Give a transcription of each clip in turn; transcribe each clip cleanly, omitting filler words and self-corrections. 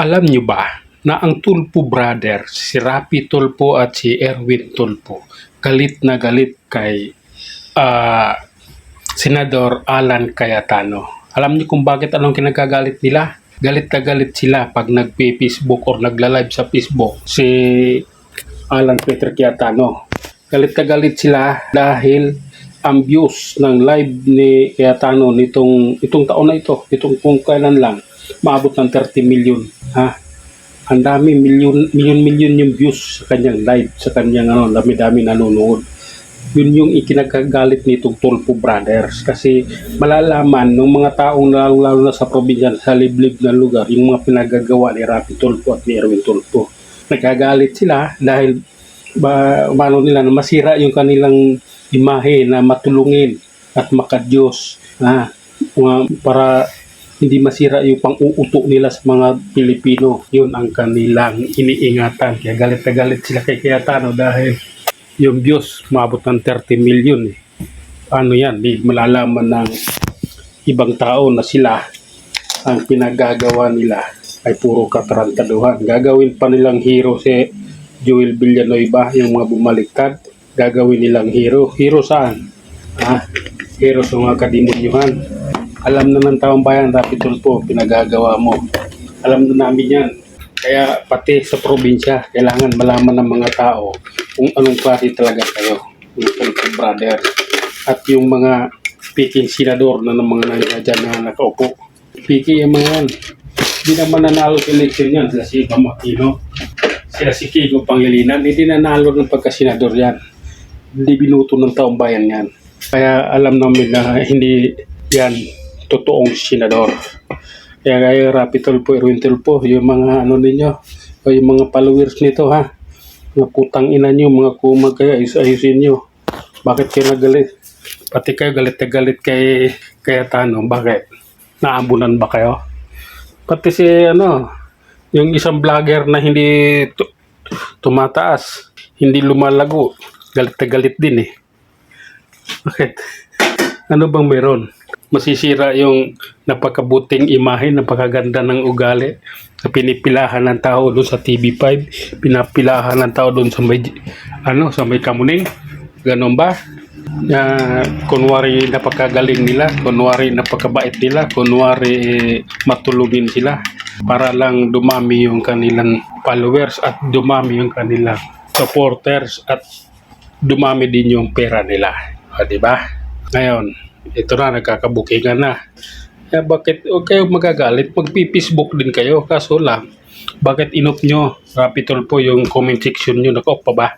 Alam niyo ba na ang Tulfo Brothers, si Rapi Tulfo at si Erwin Tulfo, galit na galit kay Senador Alan Cayetano? Alam niyo kung bakit anong kinagagalit nila? Galit na galit sila pag nagpe-Facebook or nagla-live sa Facebook si Alan Peter Cayetano. Galit na galit sila dahil ang views ng live ni Cayetano itong taon na ito, itong kung kailan lang, maabot ng 30 million. Ha? Ang dami, milyon yung views sa kanyang live, sa kanyang dami-dami nanonood. Yun yung ikinagagalit nitong Tulfo Brothers kasi malalaman ng mga taong lalo na sa probinsya, sa liblib na lugar, yung mga pinagagawa ni Rapi Tulfo at ni Erwin Tulfo. Nagagalit sila dahil mano nila na masira yung kanilang imahe na matulungin at makadiyos para hindi masira yung pang-uuto nila sa mga Pilipino. Yun ang kanilang iniingatan. Kaya galit na galit sila kay Cayetano dahil yung views maabot ng 30 million. Ano yan? Di malalaman ng ibang tao na sila ang pinagagawa nila ay puro katarantaduhan. Gagawin pa nilang hero si Joel Villanueva, yung mga bumaliktad. Gagawin nilang hero. Hero saan? Hero sa mga kademonyuhan. Alam na ng taong bayan, Rapi Tulfo, pinagagawa mo. Alam na namin yan. Kaya pati sa probinsya, kailangan malaman ng mga tao kung anong klase talaga kayo, yung Tulfo Brothers. At yung mga speaking senador na ng mga nandiyan na nakaupo. Speaking yung mga yan. Hindi naman nanalo sa election yan. Sila si Bam Aquino, sila si Kiko Pangilinan. Hindi nanalo ng pagkasenador yan. Hindi binuto ng taong bayan yan. Kaya alam namin na hindi yan totoong senador. Kaya Rapi Tulfo, Erwin Tulfo, yung mga ninyo, o yung mga followers nito mga putang ina nyo, mga kumag kaya ayusin nyo. Bakit kayo nagalit? Pati kayo galit na galit kay Cayetano. Bakit? Naambunan ba kayo? Pati si yung isang vlogger na hindi tumataas, hindi lumalago, galit na galit din eh. Bakit? Ano bang meron? Masisira yung napakabuting imahe, napakaganda ng ugali na pinipilahan ng tao doon sa TV5, pinapilahan ng tao doon sa may Kamuning. Ganon ba? Kunwari napakagaling nila, kunwari napakabait nila, kunwari matulungin sila para lang dumami yung kanilang followers at dumami yung kanilang supporters at dumami din yung pera nila. Diba? Ngayon, ito na, nagkakabukingan na. Kaya bakit kayo magagalit? Magpi-Facebook din kayo. Kaso lang, bakit inop nyo, Rapi Tulfo, yung comment section nyo? Naka-off pa ba?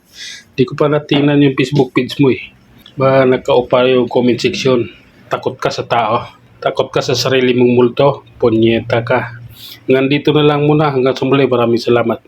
Di ko pa natingnan yung Facebook page mo eh. Ba naka-off pa yung comment section? Takot ka sa tao? Takot ka sa sarili mong multo? Punyeta ka. Hanggang dito na lang muna. Hanggang sa muli. Maraming salamat.